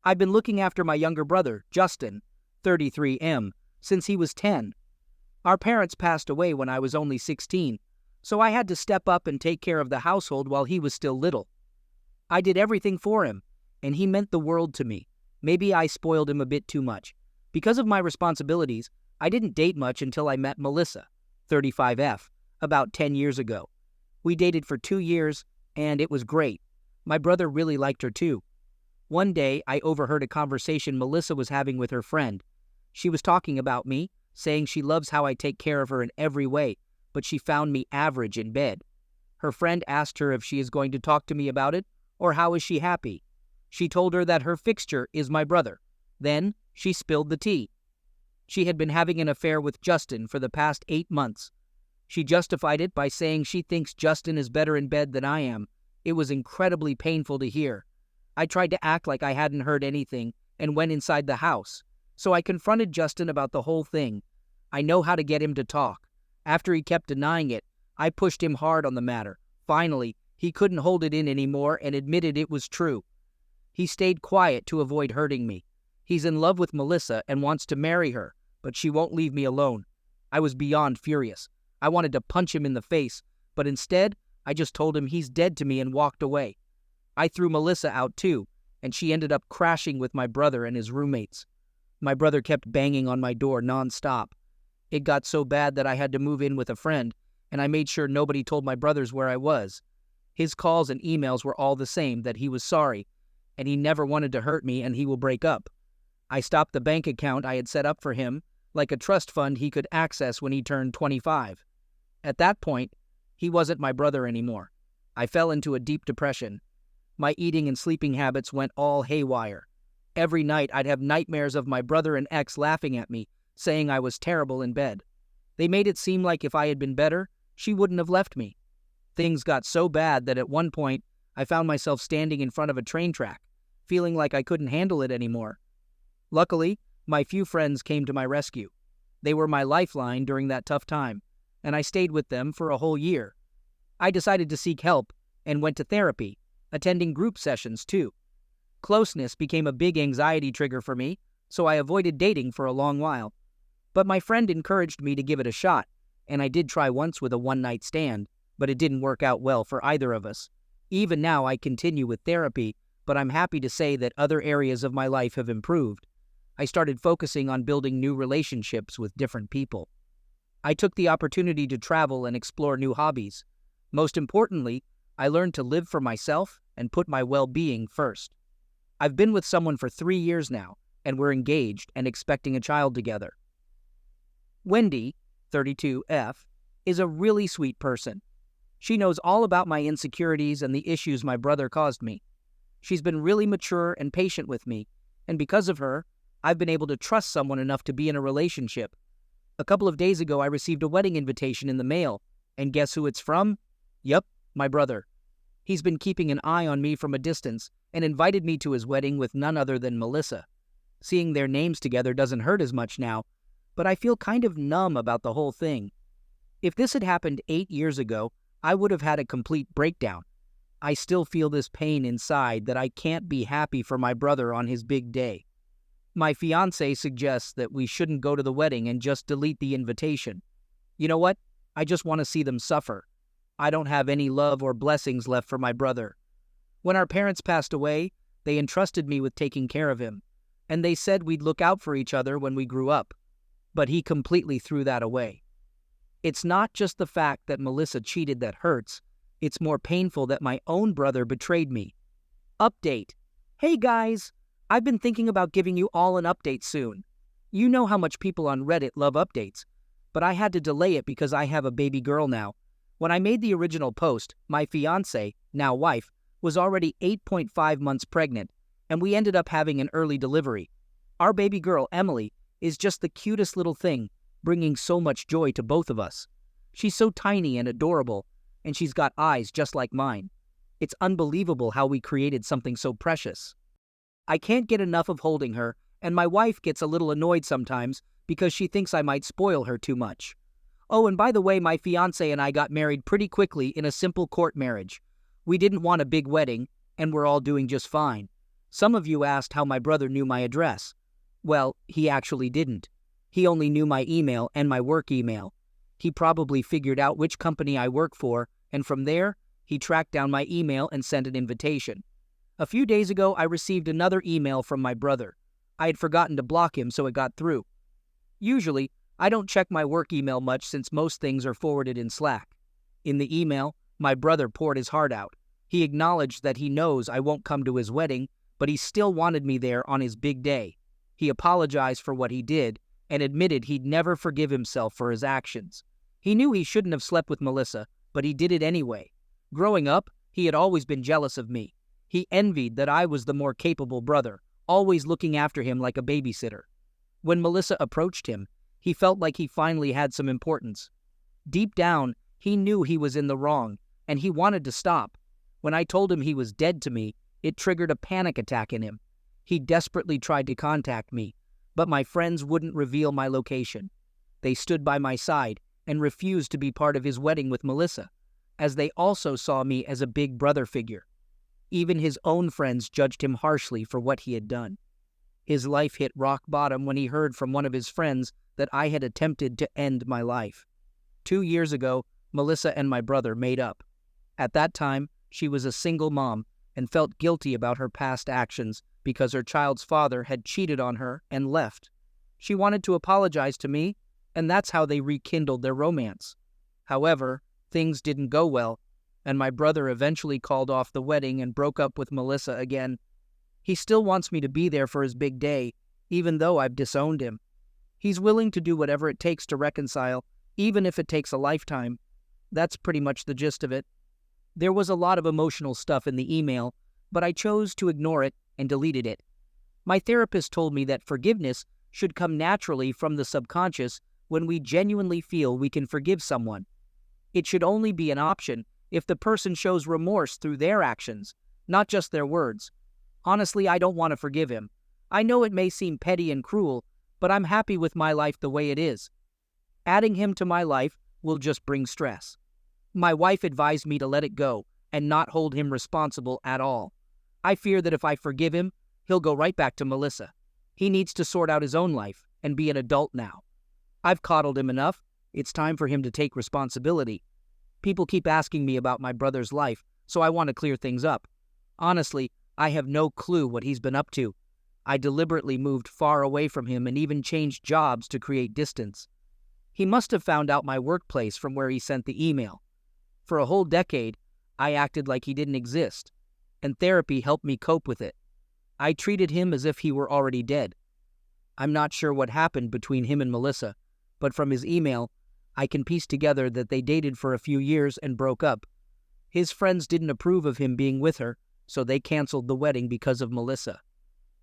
I've been looking after my younger brother, Justin, 33M, since he was 10. Our parents passed away when I was only 16, so I had to step up and take care of the household while he was still little. I did everything for him, and he meant the world to me. Maybe I spoiled him a bit too much. Because of my responsibilities, I didn't date much until I met Melissa, 35F, about 10 years ago. We dated for 2 years, and it was great. My brother really liked her too. One day, I overheard a conversation Melissa was having with her friend. She was talking about me, saying she loves how I take care of her in every way, but she found me average in bed. Her friend asked her if she is going to talk to me about it, or how is she happy. She told her that her fixture is my brother. Then, she spilled the tea. She had been having an affair with Justin for the past 8 months. She justified it by saying she thinks Justin is better in bed than I am. It was incredibly painful to hear. I tried to act like I hadn't heard anything and went inside the house. So I confronted Justin about the whole thing. I know how to get him to talk. After he kept denying it, I pushed him hard on the matter. Finally, he couldn't hold it in anymore and admitted it was true. He stayed quiet to avoid hurting me. He's in love with Melissa and wants to marry her, but she won't leave me alone. I was beyond furious. I wanted to punch him in the face, but instead, I just told him he's dead to me and walked away. I threw Melissa out too, and she ended up crashing with my brother and his roommates. My brother kept banging on my door non-stop. It got so bad that I had to move in with a friend, and I made sure nobody told my brothers where I was. His calls and emails were all the same, that he was sorry, and he never wanted to hurt me and he will break up. I stopped the bank account I had set up for him, like a trust fund he could access when he turned 25. At that point, he wasn't my brother anymore. I fell into a deep depression. My eating and sleeping habits went all haywire. Every night I'd have nightmares of my brother and ex laughing at me, saying I was terrible in bed. They made it seem like if I had been better, she wouldn't have left me. Things got so bad that at one point, I found myself standing in front of a train track, feeling like I couldn't handle it anymore. Luckily, my few friends came to my rescue. They were my lifeline during that tough time, and I stayed with them for a whole year. I decided to seek help and went to therapy, attending group sessions too. Closeness became a big anxiety trigger for me, so I avoided dating for a long while. But my friend encouraged me to give it a shot, and I did try once with a one-night stand, but it didn't work out well for either of us. Even now I continue with therapy, but I'm happy to say that other areas of my life have improved. I started focusing on building new relationships with different people. I took the opportunity to travel and explore new hobbies. Most importantly, I learned to live for myself and put my well-being first. I've been with someone for 3 years now, and we're engaged and expecting a child together. Wendy, 32F, is a really sweet person. She knows all about my insecurities and the issues my brother caused me. She's been really mature and patient with me, and because of her, I've been able to trust someone enough to be in a relationship. A couple of days ago, I received a wedding invitation in the mail, and guess who it's from? Yup, my brother. He's been keeping an eye on me from a distance and invited me to his wedding with none other than Melissa. Seeing their names together doesn't hurt as much now, but I feel kind of numb about the whole thing. If this had happened 8 years ago, I would have had a complete breakdown. I still feel this pain inside that I can't be happy for my brother on his big day. My fiancé suggests that we shouldn't go to the wedding and just delete the invitation. You know what? I just want to see them suffer. I don't have any love or blessings left for my brother. When our parents passed away, they entrusted me with taking care of him, and they said we'd look out for each other when we grew up. But he completely threw that away. It's not just the fact that Melissa cheated that hurts. It's more painful that my own brother betrayed me. Update. Hey guys, I've been thinking about giving you all an update soon. You know how much people on Reddit love updates, but I had to delay it because I have a baby girl now. When I made the original post, my fiancé, now wife, was already 8.5 months pregnant, and we ended up having an early delivery. Our baby girl, Emily, is just the cutest little thing, bringing so much joy to both of us. She's so tiny and adorable, and she's got eyes just like mine. It's unbelievable how we created something so precious. I can't get enough of holding her, and my wife gets a little annoyed sometimes because she thinks I might spoil her too much. Oh, and by the way, my fiancé and I got married pretty quickly in a simple court marriage. We didn't want a big wedding, and we're all doing just fine. Some of you asked how my brother knew my address. Well, he actually didn't. He only knew my email and my work email. He probably figured out which company I work for, and from there, he tracked down my email and sent an invitation. A few days ago, I received another email from my brother. I had forgotten to block him, so it got through. Usually, I don't check my work email much since most things are forwarded in Slack. In the email, my brother poured his heart out. He acknowledged that he knows I won't come to his wedding, but he still wanted me there on his big day. He apologized for what he did and admitted he'd never forgive himself for his actions. He knew he shouldn't have slept with Melissa, but he did it anyway. Growing up, he had always been jealous of me. He envied that I was the more capable brother, always looking after him like a babysitter. When Melissa approached him, he felt like he finally had some importance. Deep down, he knew he was in the wrong, and he wanted to stop. When I told him he was dead to me, it triggered a panic attack in him. He desperately tried to contact me, but my friends wouldn't reveal my location. They stood by my side and refused to be part of his wedding with Melissa, as they also saw me as a big brother figure. Even his own friends judged him harshly for what he had done. His life hit rock bottom when he heard from one of his friends that I had attempted to end my life. 2 years ago, Melissa and my brother made up. At that time, she was a single mom and felt guilty about her past actions because her child's father had cheated on her and left. She wanted to apologize to me, and that's how they rekindled their romance. However, things didn't go well, and my brother eventually called off the wedding and broke up with Melissa again. He still wants me to be there for his big day, even though I've disowned him. He's willing to do whatever it takes to reconcile, even if it takes a lifetime. That's pretty much the gist of it. There was a lot of emotional stuff in the email, but I chose to ignore it and deleted it. My therapist told me that forgiveness should come naturally from the subconscious when we genuinely feel we can forgive someone. It should only be an option if the person shows remorse through their actions, not just their words. Honestly, I don't want to forgive him. I know it may seem petty and cruel, but I'm happy with my life the way it is. Adding him to my life will just bring stress. My wife advised me to let it go and not hold him responsible at all. I fear that if I forgive him, he'll go right back to Melissa. He needs to sort out his own life and be an adult now. I've coddled him enough. It's time for him to take responsibility. People keep asking me about my brother's life, so I want to clear things up. Honestly, I have no clue what he's been up to. I deliberately moved far away from him and even changed jobs to create distance. He must have found out my workplace from where he sent the email. For a whole decade, I acted like he didn't exist, and therapy helped me cope with it. I treated him as if he were already dead. I'm not sure what happened between him and Melissa, but from his email, I can piece together that they dated for a few years and broke up. His friends didn't approve of him being with her, so they canceled the wedding because of Melissa.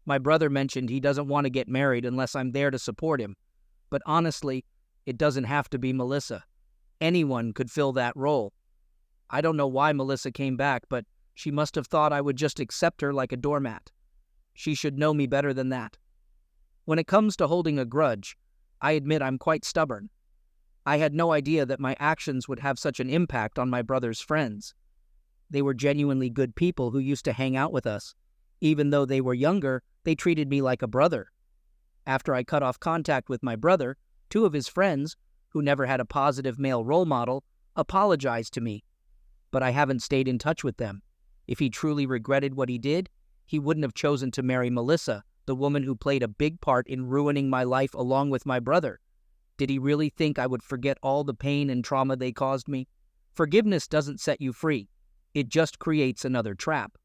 My brother mentioned he doesn't want to get married unless I'm there to support him, but honestly, it doesn't have to be Melissa. Anyone could fill that role. I don't know why Melissa came back, but she must have thought I would just accept her like a doormat. She should know me better than that. When it comes to holding a grudge, I admit I'm quite stubborn. I had no idea that my actions would have such an impact on my brother's friends. They were genuinely good people who used to hang out with us. Even though they were younger, they treated me like a brother. After I cut off contact with my brother, 2 of his friends, who never had a positive male role model, apologized to me. But I haven't stayed in touch with them. If he truly regretted what he did, he wouldn't have chosen to marry Melissa, the woman who played a big part in ruining my life along with my brother. Did he really think I would forget all the pain and trauma they caused me? Forgiveness doesn't set you free. It just creates another trap.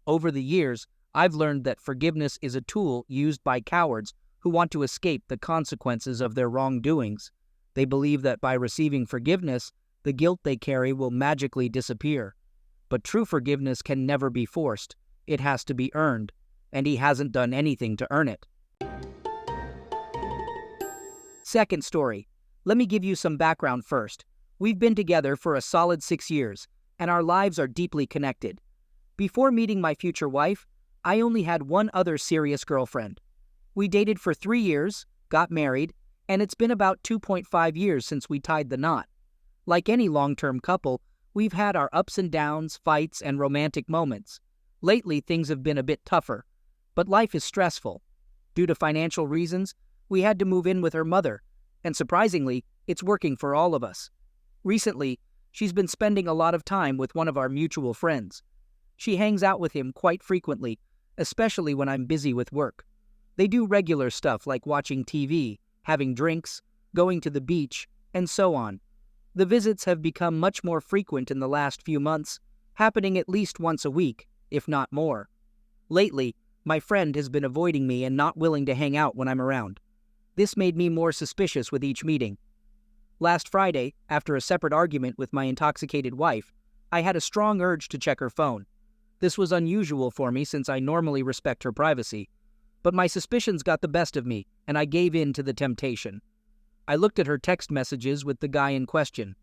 Over the years, I've learned that forgiveness is a tool used by cowards who want to escape the consequences of their wrongdoings. They believe that by receiving forgiveness, the guilt they carry will magically disappear. But true forgiveness can never be forced. It has to be earned, and he hasn't done anything to earn it. Second story. Let me give you some background first. We've been together for a solid 6 years, and our lives are deeply connected. Before meeting my future wife, I only had one other serious girlfriend. We dated for 3 years, got married, and it's been about 2.5 years since we tied the knot. Like any long-term couple, we've had our ups and downs, fights, and romantic moments. Lately, things have been a bit tougher. But life is stressful. Due to financial reasons, we had to move in with her mother, and surprisingly, it's working for all of us. Recently, she's been spending a lot of time with one of our mutual friends. She hangs out with him quite frequently, especially when I'm busy with work. They do regular stuff like watching TV, having drinks, going to the beach, and so on. The visits have become much more frequent in the last few months, happening at least once a week, if not more. Lately, my friend has been avoiding me and not willing to hang out when I'm around. This made me more suspicious with each meeting. Last Friday, after a separate argument with my intoxicated wife, I had a strong urge to check her phone. This was unusual for me since I normally respect her privacy, but my suspicions got the best of me, and I gave in to the temptation. I looked at her text messages with the guy in question.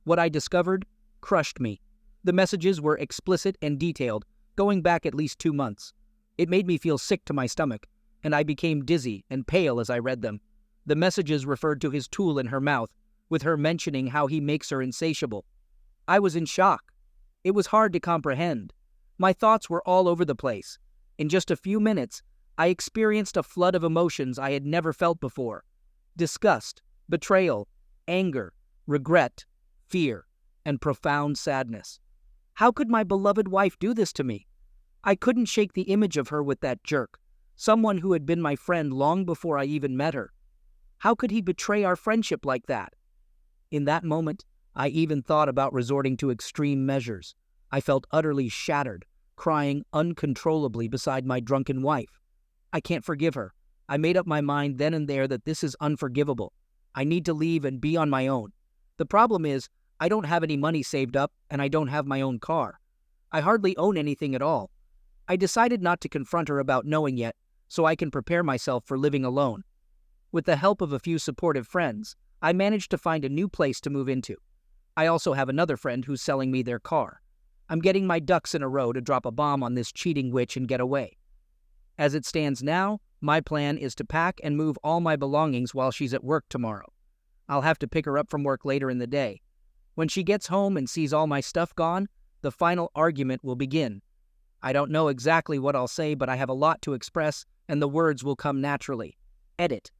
What I discovered crushed me. The messages were explicit and detailed, going back at least 2 months. It made me feel sick to my stomach, and I became dizzy and pale as I read them. The messages referred to his tool in her mouth, with her mentioning how he makes her insatiable. I was in shock. It was hard to comprehend. My thoughts were all over the place. In just a few minutes, I experienced a flood of emotions I had never felt before. Disgust, betrayal, anger, regret, fear, and profound sadness. How could my beloved wife do this to me? I couldn't shake the image of her with that jerk, someone who had been my friend long before I even met her. How could he betray our friendship like that? In that moment, I even thought about resorting to extreme measures. I felt utterly shattered, crying uncontrollably beside my drunken wife. I can't forgive her. I made up my mind then and there that this is unforgivable. I need to leave and be on my own. The problem is, I don't have any money saved up and I don't have my own car. I hardly own anything at all. I decided not to confront her about knowing yet, so I can prepare myself for living alone. With the help of a few supportive friends, I managed to find a new place to move into. I also have another friend who's selling me their car. I'm getting my ducks in a row to drop a bomb on this cheating witch and get away. As it stands now, my plan is to pack and move all my belongings while she's at work tomorrow. I'll have to pick her up from work later in the day. When she gets home and sees all my stuff gone, the final argument will begin. I don't know exactly what I'll say, but I have a lot to express, and the words will come naturally. Edit.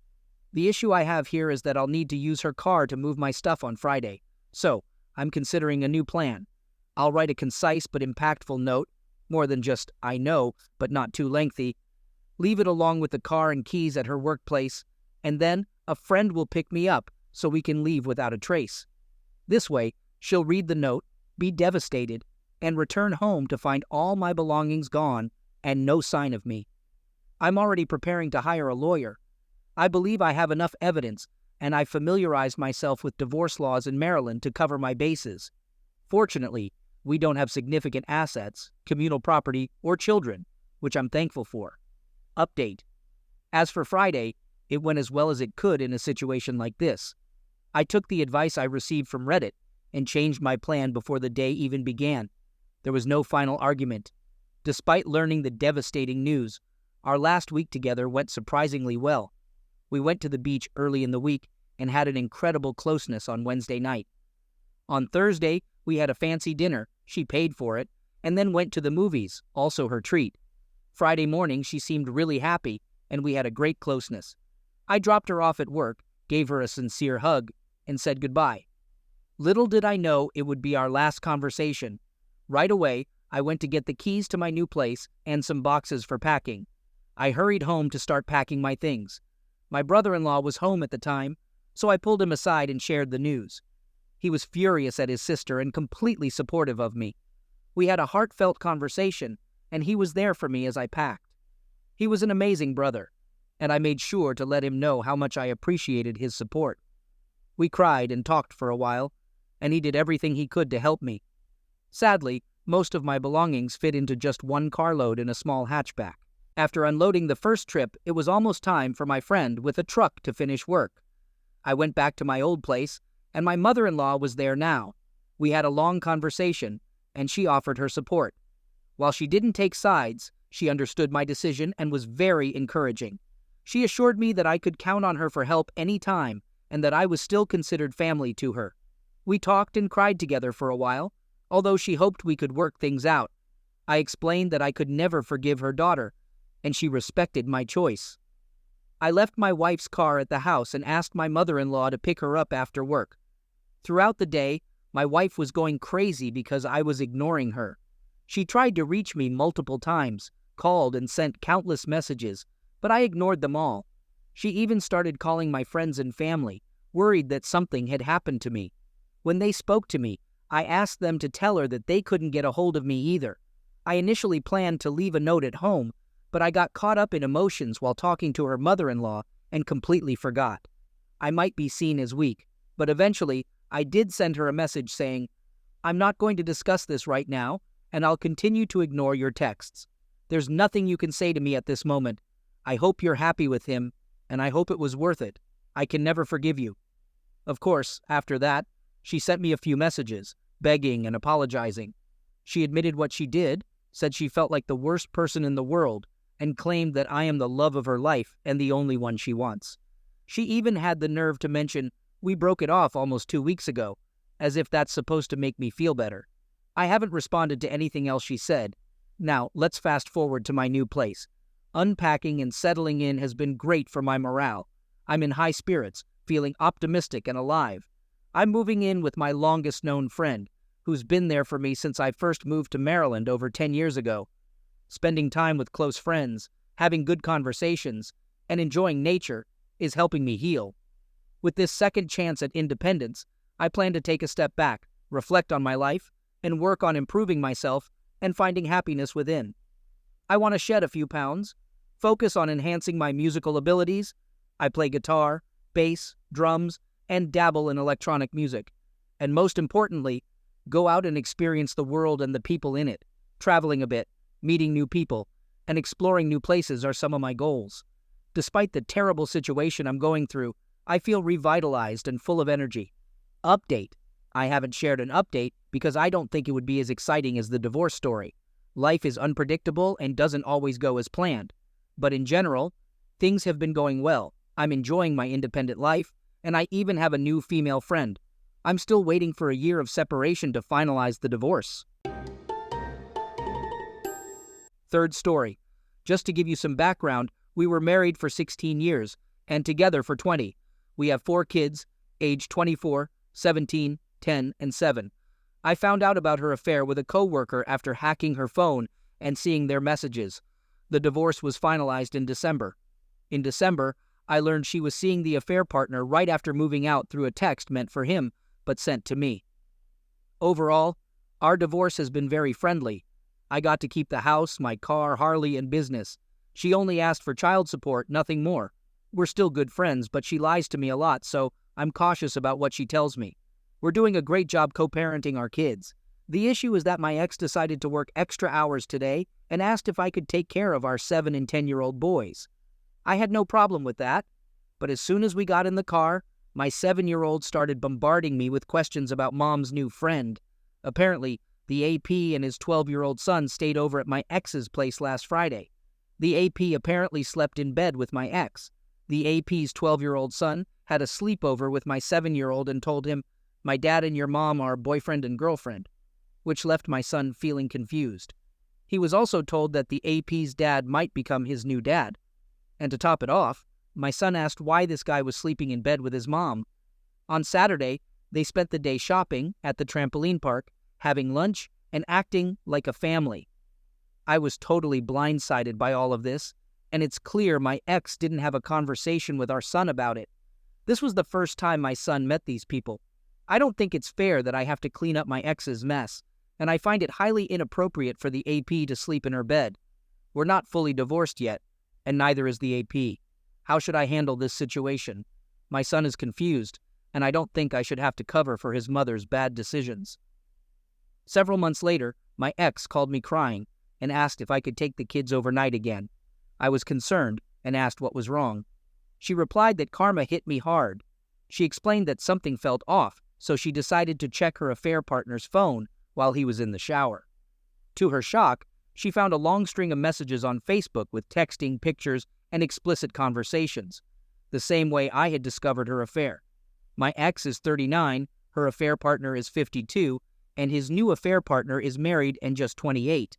The issue I have here is that I'll need to use her car to move my stuff on Friday, so I'm considering a new plan. I'll write a concise but impactful note, more than just "I know," but not too lengthy. Leave it along with the car and keys at her workplace, and then a friend will pick me up so we can leave without a trace. This way, she'll read the note, be devastated, and return home to find all my belongings gone and no sign of me. I'm already preparing to hire a lawyer. I believe I have enough evidence, and I've familiarized myself with divorce laws in Maryland to cover my bases. Fortunately, we don't have significant assets, communal property, or children, which I'm thankful for. Update. As for Friday, it went as well as it could in a situation like this. I took the advice I received from Reddit and changed my plan before the day even began. There was no final argument. Despite learning the devastating news, our last week together went surprisingly well. We went to the beach early in the week and had an incredible closeness on Wednesday night. On Thursday, we had a fancy dinner, she paid for it, and then went to the movies, also her treat. Friday morning, she seemed really happy, and we had a great closeness. I dropped her off at work, gave her a sincere hug, and said goodbye. Little did I know it would be our last conversation. Right away, I went to get the keys to my new place and some boxes for packing. I hurried home to start packing my things. My brother-in-law was home at the time, so I pulled him aside and shared the news. He was furious at his sister and completely supportive of me. We had a heartfelt conversation, and he was there for me as I packed. He was an amazing brother, and I made sure to let him know how much I appreciated his support. We cried and talked for a while, and he did everything he could to help me. Sadly, most of my belongings fit into just one carload in a small hatchback. After unloading the first trip, it was almost time for my friend with a truck to finish work. I went back to my old place, and my mother-in-law was there now. We had a long conversation, and she offered her support. While she didn't take sides, she understood my decision and was very encouraging. She assured me that I could count on her for help any time, and that I was still considered family to her. We talked and cried together for a while, although she hoped we could work things out. I explained that I could never forgive her daughter, and she respected my choice. I left my wife's car at the house and asked my mother-in-law to pick her up after work. Throughout the day, my wife was going crazy because I was ignoring her. She tried to reach me multiple times, called and sent countless messages, but I ignored them all. She even started calling my friends and family, worried that something had happened to me. When they spoke to me, I asked them to tell her that they couldn't get a hold of me either. I initially planned to leave a note at home, but I got caught up in emotions while talking to her mother-in-law and completely forgot. I might be seen as weak, but eventually I did send her a message saying, "I'm not going to discuss this right now, and I'll continue to ignore your texts. There's nothing you can say to me at this moment. I hope you're happy with him, and I hope it was worth it. I can never forgive you." Of course, after that, she sent me a few messages, begging and apologizing. She admitted what she did, said she felt like the worst person in the world, and claimed that I am the love of her life and the only one she wants. She even had the nerve to mention, "We broke it off almost 2 weeks ago," as if that's supposed to make me feel better. I haven't responded to anything else she said. Now, let's fast forward to my new place. Unpacking and settling in has been great for my morale. I'm in high spirits, feeling optimistic and alive. I'm moving in with my longest-known friend, who's been there for me since I first moved to Maryland over 10 years ago. Spending time with close friends, having good conversations, and enjoying nature is helping me heal. With this second chance at independence, I plan to take a step back, reflect on my life, and work on improving myself and finding happiness within. I want to shed a few pounds, focus on enhancing my musical abilities. I play guitar, bass, drums, and dabble in electronic music. And most importantly, go out and experience the world and the people in it. Traveling a bit, meeting new people, and exploring new places are some of my goals. Despite the terrible situation I'm going through, I feel revitalized and full of energy. Update. I haven't shared an update because I don't think it would be as exciting as the divorce story. Life is unpredictable and doesn't always go as planned. But in general, things have been going well. I'm enjoying my independent life, and I even have a new female friend. I'm still waiting for a year of separation to finalize the divorce. Third story. Just to give you some background, we were married for 16 years and together for 20. We have 4 kids, aged 24, 17, 10, and 7. I found out about her affair with a coworker after hacking her phone and seeing their messages. The divorce was finalized in December. In December, I learned she was seeing the affair partner right after moving out through a text meant for him, but sent to me. Overall, our divorce has been very friendly. I got to keep the house, my car, Harley, and business. She only asked for child support, nothing more. We're still good friends, but she lies to me a lot, so I'm cautious about what she tells me. We're doing a great job co-parenting our kids. The issue is that my ex decided to work extra hours today and asked if I could take care of our 7 and 10-year-old boys. I had no problem with that, but as soon as we got in the car, my 7-year-old started bombarding me with questions about mom's new friend. Apparently, the AP and his 12-year-old son stayed over at my ex's place last Friday. The AP apparently slept in bed with my ex. The AP's 12-year-old son had a sleepover with my 7-year-old and told him, "My dad and your mom are boyfriend and girlfriend," which left my son feeling confused. He was also told that the AP's dad might become his new dad. And to top it off, my son asked why this guy was sleeping in bed with his mom. On Saturday, they spent the day shopping at the trampoline park, having lunch, and acting like a family. I was totally blindsided by all of this, and it's clear my ex didn't have a conversation with our son about it. This was the first time my son met these people. I don't think it's fair that I have to clean up my ex's mess, and I find it highly inappropriate for the AP to sleep in her bed. We're not fully divorced yet, and neither is the AP. How should I handle this situation? My son is confused, and I don't think I should have to cover for his mother's bad decisions. Several months later, my ex called me crying and asked if I could take the kids overnight again. I was concerned and asked what was wrong. She replied that karma hit me hard. She explained that something felt off, so she decided to check her affair partner's phone while he was in the shower. To her shock, she found a long string of messages on Facebook with texting, pictures, and explicit conversations, the same way I had discovered her affair. My ex is 39, her affair partner is 52, and his new affair partner is married and just 28.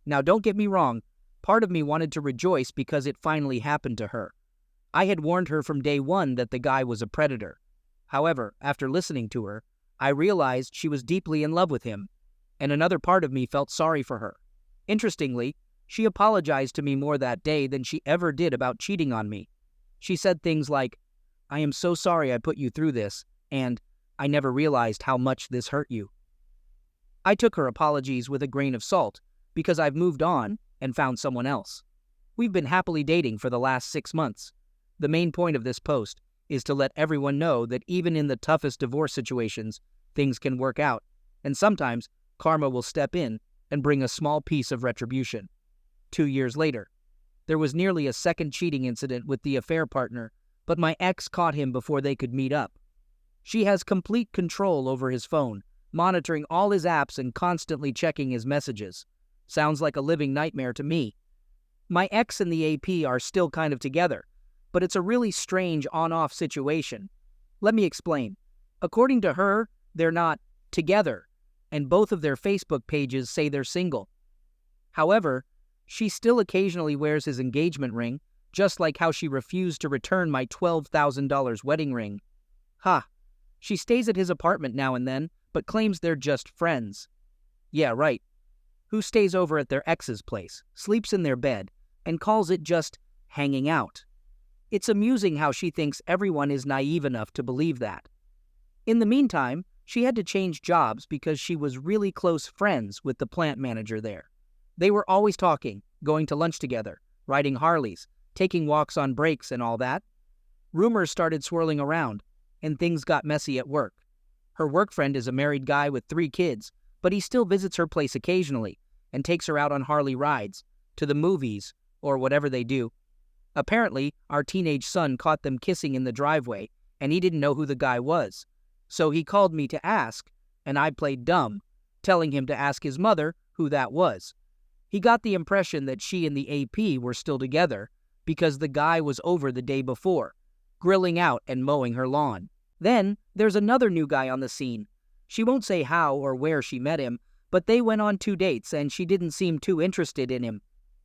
Now don't get me wrong, Part of me wanted to rejoice because it finally happened to her. I had warned her from day one that the guy was a predator. However, after listening to her, I realized she was deeply in love with him, and another part of me felt sorry for her. Interestingly, she apologized to me more that day than she ever did about cheating on me. She said things like, "I am so sorry I put you through this," and "I never realized how much this hurt you." I took her apologies with a grain of salt because I've moved on and found someone else. We've been happily dating for the last 6 months. The main point of this post is to let everyone know that even in the toughest divorce situations, things can work out, and sometimes karma will step in and bring a small piece of retribution. 2 years later, there was nearly a second cheating incident with the affair partner, but my ex caught him before they could meet up. She has complete control over his phone, monitoring all his apps and constantly checking his messages. Sounds like a living nightmare to me. My ex and the AP are still kind of together, but it's a really strange on-off situation. Let me explain. According to her, they're not together, and both of their Facebook pages say they're single. However, she still occasionally wears his engagement ring, just like how she refused to return my $12,000 wedding ring. Ha! She stays at his apartment now and then, but claims they're just friends. Yeah, right. Who stays over at their ex's place, sleeps in their bed, and calls it just hanging out? It's amusing how she thinks everyone is naive enough to believe that. In the meantime, she had to change jobs because she was really close friends with the plant manager there. They were always talking, going to lunch together, riding Harleys, taking walks on breaks and all that. Rumors started swirling around, and things got messy at work. Her work friend is a married guy with 3 kids, but he still visits her place occasionally and takes her out on Harley rides, to the movies, or whatever they do. Apparently, our teenage son caught them kissing in the driveway, and he didn't know who the guy was. So he called me to ask, and I played dumb, telling him to ask his mother who that was. He got the impression that she and the AP were still together because the guy was over the day before, grilling out and mowing her lawn. Then, there's another new guy on the scene. She won't say how or where she met him, but they went on 2 dates and she didn't seem too interested in him.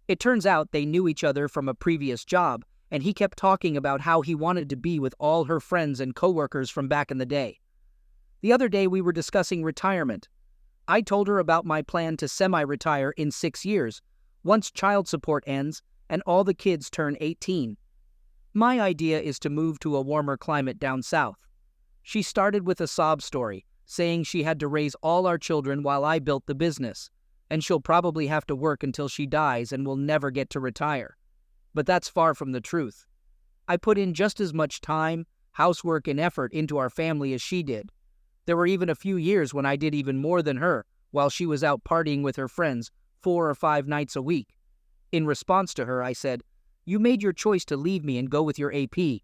It turns out they knew each other from a previous job, and he kept talking about how he wanted to be with all her friends and coworkers from back in the day. The other day we were discussing retirement. I told her about my plan to semi-retire in 6 years, once child support ends and all the kids turn 18. My idea is to move to a warmer climate down south. She started with a sob story, saying she had to raise all our children while I built the business, and she'll probably have to work until she dies and will never get to retire. But that's far from the truth. I put in just as much time, housework, and effort into our family as she did. There were even a few years when I did even more than her while she was out partying with her friends 4 or 5 nights a week. In response to her, I said, "You made your choice to leave me and go with your AP."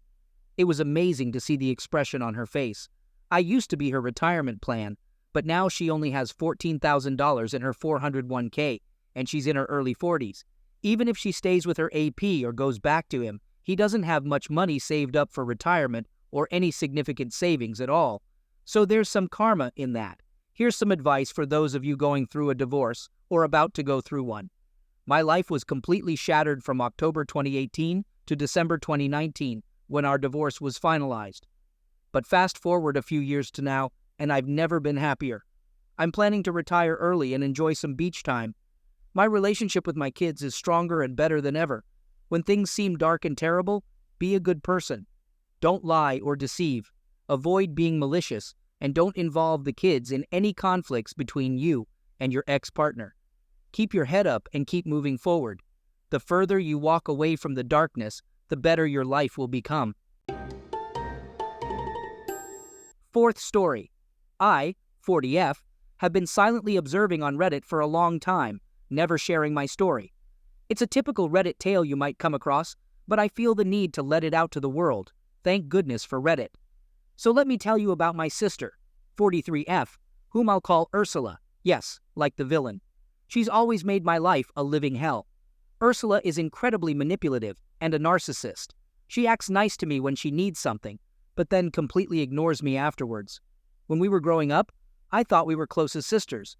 It was amazing to see the expression on her face. I used to be her retirement plan, but now she only has $14,000 in her 401k, and she's in her early 40s. Even if she stays with her AP or goes back to him, he doesn't have much money saved up for retirement or any significant savings at all. So there's some karma in that. Here's some advice for those of you going through a divorce or about to go through one. My life was completely shattered from October 2018 to December 2019 when our divorce was finalized. But fast forward a few years to now, and I've never been happier. I'm planning to retire early and enjoy some beach time. My relationship with my kids is stronger and better than ever. When things seem dark and terrible, be a good person. Don't lie or deceive. Avoid being malicious, and don't involve the kids in any conflicts between you and your ex-partner. Keep your head up and keep moving forward. The further you walk away from the darkness, the better your life will become. 4th story. I, 40F, have been silently observing on Reddit for a long time, never sharing my story. It's a typical Reddit tale you might come across, but I feel the need to let it out to the world. Thank goodness for Reddit. So let me tell you about my sister, 43F, whom I'll call Ursula. Yes, like the villain. She's always made my life a living hell. Ursula is incredibly manipulative and a narcissist. She acts nice to me when she needs something, but then completely ignores me afterwards. When we were growing up, I thought we were close as sisters.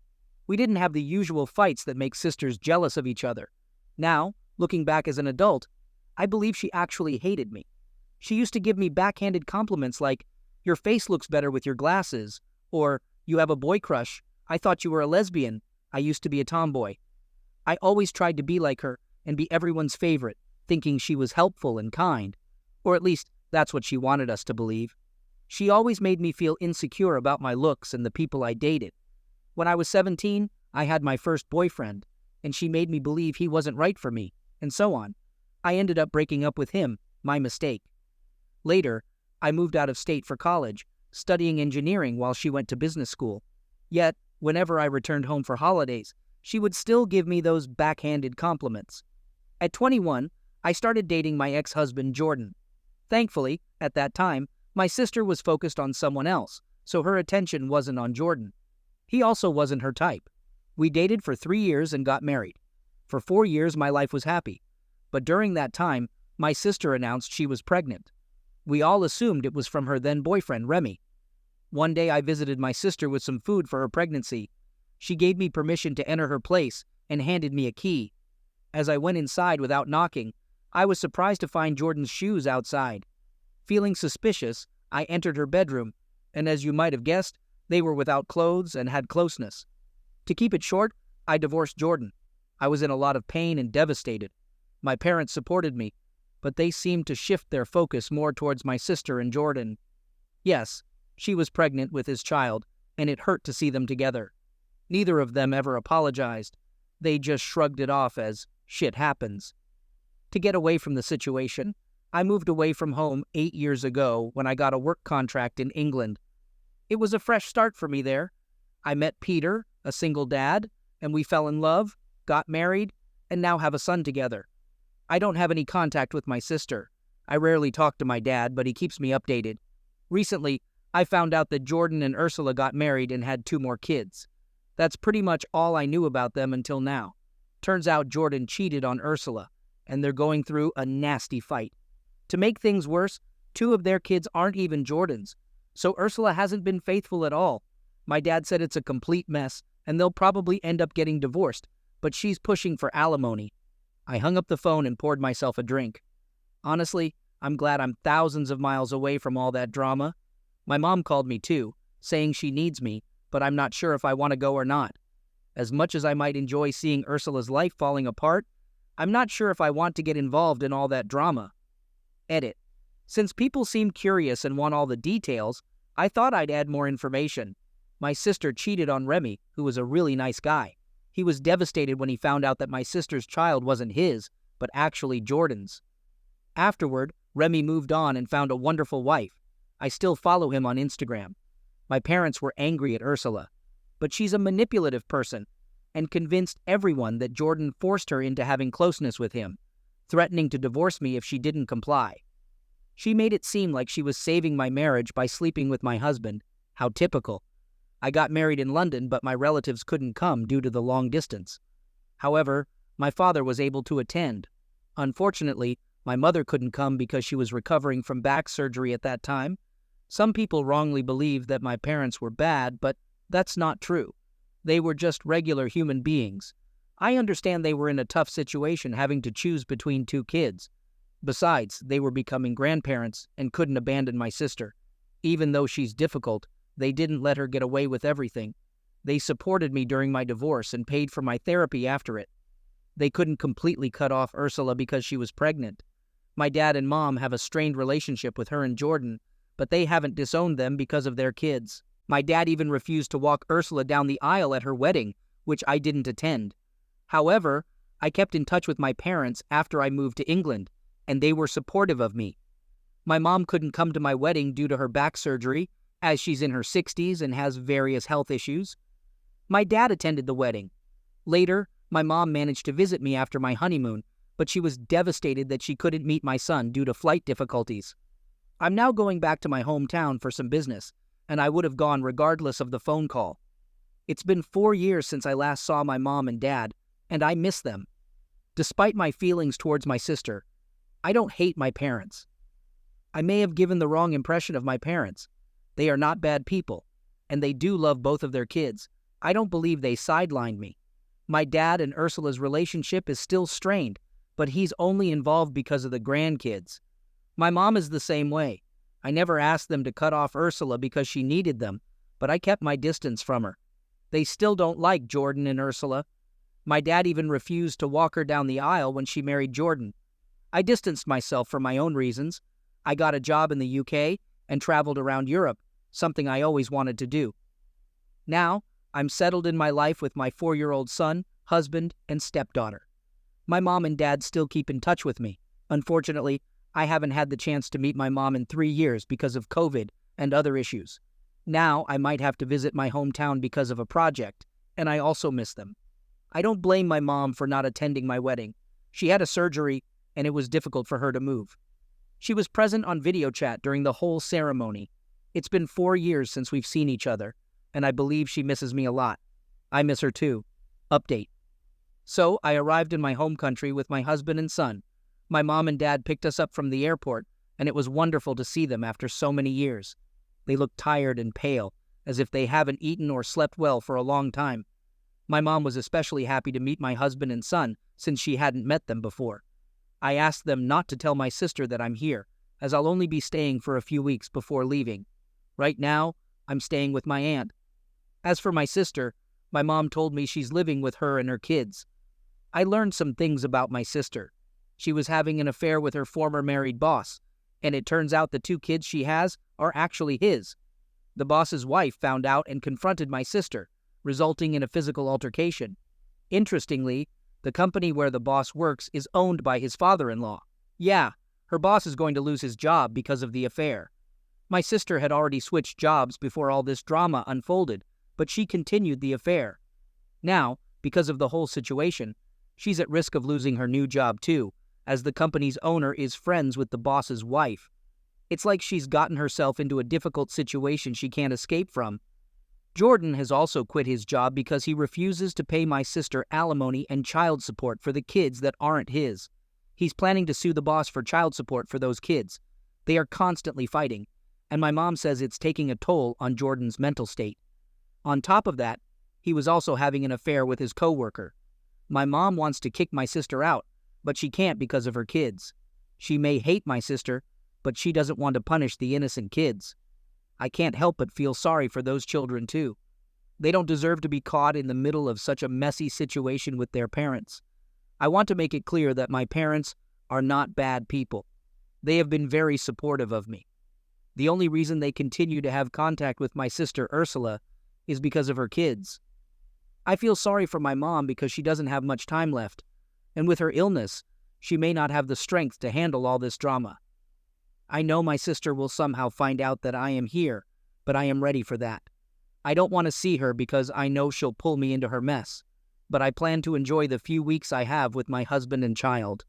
We didn't have the usual fights that make sisters jealous of each other. Now, Looking back as an adult, I believe she actually hated me. She used to give me backhanded compliments like, "Your face looks better with your glasses," or "You have a boy crush. I thought you were a lesbian. I used to be a tomboy." I always tried to be like her and be everyone's favorite, thinking she was helpful and kind. Or at least, that's what she wanted us to believe. She always made me feel insecure about my looks and the people I dated. When I was 17, I had my first boyfriend, and she made me believe he wasn't right for me, and so on. I ended up breaking up with him, my mistake. Later, I moved out of state for college, studying engineering while she went to business school. Yet, whenever I returned home for holidays, she would still give me those backhanded compliments. At 21, I started dating my ex-husband, Jordan. Thankfully, at that time, my sister was focused on someone else, so her attention wasn't on Jordan. He also wasn't her type. We dated for 3 years and got married. For 4 years, my life was happy. But during that time, my sister announced she was pregnant. We all assumed it was from her then-boyfriend, Remy. One day I visited my sister with some food for her pregnancy. She gave me permission to enter her place and handed me a key. As I went inside without knocking, I was surprised to find Jordan's shoes outside. Feeling suspicious, I entered her bedroom, and as you might have guessed, they were without clothes and had closeness. To keep it short, I divorced Jordan. I was in a lot of pain and devastated. My parents supported me, but they seemed to shift their focus more towards my sister and Jordan. Yes, she was pregnant with his child, and it hurt to see them together. Neither of them ever apologized. They just shrugged it off as shit happens. To get away from the situation, I moved away from home 8 years ago when I got a work contract in England. It was a fresh start for me there. I met Peter, a single dad, and we fell in love, got married, and now have a son together. I don't have any contact with my sister. I rarely talk to my dad, but he keeps me updated. Recently, I found out that Jordan and Ursula got married and had 2 more kids. That's pretty much all I knew about them until now. Turns out Jordan cheated on Ursula, and they're going through a nasty fight. To make things worse, 2 of their kids aren't even Jordan's, so Ursula hasn't been faithful at all. My dad said it's a complete mess, and they'll probably end up getting divorced, but she's pushing for alimony. I hung up the phone and poured myself a drink. Honestly, I'm glad I'm thousands of miles away from all that drama. My mom called me too, saying she needs me, but I'm not sure if I want to go or not. As much as I might enjoy seeing Ursula's life falling apart, I'm not sure if I want to get involved in all that drama. Edit. Since people seem curious and want all the details, I thought I'd add more information. My sister cheated on Remy, who was a really nice guy. He was devastated when he found out that my sister's child wasn't his, but actually Jordan's. Afterward, Remy moved on and found a wonderful wife. I still follow him on Instagram. My parents were angry at Ursula, but she's a manipulative person and convinced everyone that Jordan forced her into having closeness with him, threatening to divorce me if she didn't comply. She made it seem like she was saving my marriage by sleeping with my husband. How typical. I got married in London, but my relatives couldn't come due to the long distance. However, my father was able to attend. Unfortunately, my mother couldn't come because she was recovering from back surgery at that time. Some people wrongly believe that my parents were bad, but that's not true. They were just regular human beings. I understand they were in a tough situation having to choose between 2 kids. Besides, they were becoming grandparents and couldn't abandon my sister. Even though she's difficult, they didn't let her get away with everything. They supported me during my divorce and paid for my therapy after it. They couldn't completely cut off Ursula because she was pregnant. My dad and mom have a strained relationship with her and Jordan, but they haven't disowned them because of their kids. My dad even refused to walk Ursula down the aisle at her wedding, which I didn't attend. However, I kept in touch with my parents after I moved to England, and they were supportive of me. My mom couldn't come to my wedding due to her back surgery, as she's in her 60s and has various health issues. My dad attended the wedding. Later, my mom managed to visit me after my honeymoon, but she was devastated that she couldn't meet my son due to flight difficulties. I'm now going back to my hometown for some business, and I would have gone regardless of the phone call. It's been 4 years since I last saw my mom and dad, and I miss them. Despite my feelings towards my sister, I don't hate my parents. I may have given the wrong impression of my parents. They are not bad people, and they do love both of their kids. I don't believe they sidelined me. My dad and Ursula's relationship is still strained, but he's only involved because of the grandkids. My mom is the same way. I never asked them to cut off Ursula because she needed them, but I kept my distance from her. They still don't like Jordan and Ursula. My dad even refused to walk her down the aisle when she married Jordan. I distanced myself for my own reasons. I got a job in the UK and traveled around Europe, something I always wanted to do. Now, I'm settled in my life with my 4-year-old son, husband, and stepdaughter. My mom and dad still keep in touch with me. Unfortunately, I haven't had the chance to meet my mom in 3 years because of COVID and other issues. Now, I might have to visit my hometown because of a project, and I also miss them. I don't blame my mom for not attending my wedding. She had a surgery, and it was difficult for her to move. She was present on video chat during the whole ceremony. It's been 4 years since we've seen each other, and I believe she misses me a lot. I miss her too. Update. So, I arrived in my home country with my husband and son. My mom and dad picked us up from the airport, and it was wonderful to see them after so many years. They looked tired and pale, as if they haven't eaten or slept well for a long time. My mom was especially happy to meet my husband and son, since she hadn't met them before. I asked them not to tell my sister that I'm here, as I'll only be staying for a few weeks before leaving. Right now, I'm staying with my aunt. As for my sister, my mom told me she's living with her and her kids. I learned some things about my sister. She was having an affair with her former married boss, and it turns out the 2 kids she has are actually his. The boss's wife found out and confronted my sister, resulting in a physical altercation. Interestingly, the company where the boss works is owned by his father-in-law. Yeah, her boss is going to lose his job because of the affair. My sister had already switched jobs before all this drama unfolded, but she continued the affair. Now, because of the whole situation, she's at risk of losing her new job too, as the company's owner is friends with the boss's wife. It's like she's gotten herself into a difficult situation she can't escape from. Jordan has also quit his job because he refuses to pay my sister alimony and child support for the kids that aren't his. He's planning to sue the boss for child support for those kids. They are constantly fighting, and my mom says it's taking a toll on Jordan's mental state. On top of that, he was also having an affair with his coworker. My mom wants to kick my sister out, but she can't because of her kids. She may hate my sister, but she doesn't want to punish the innocent kids. I can't help but feel sorry for those children too. They don't deserve to be caught in the middle of such a messy situation with their parents. I want to make it clear that my parents are not bad people. They have been very supportive of me. The only reason they continue to have contact with my sister Ursula is because of her kids. I feel sorry for my mom because she doesn't have much time left, and with her illness, she may not have the strength to handle all this drama. I know my sister will somehow find out that I am here, but I am ready for that. I don't want to see her because I know she'll pull me into her mess, but I plan to enjoy the few weeks I have with my husband and child.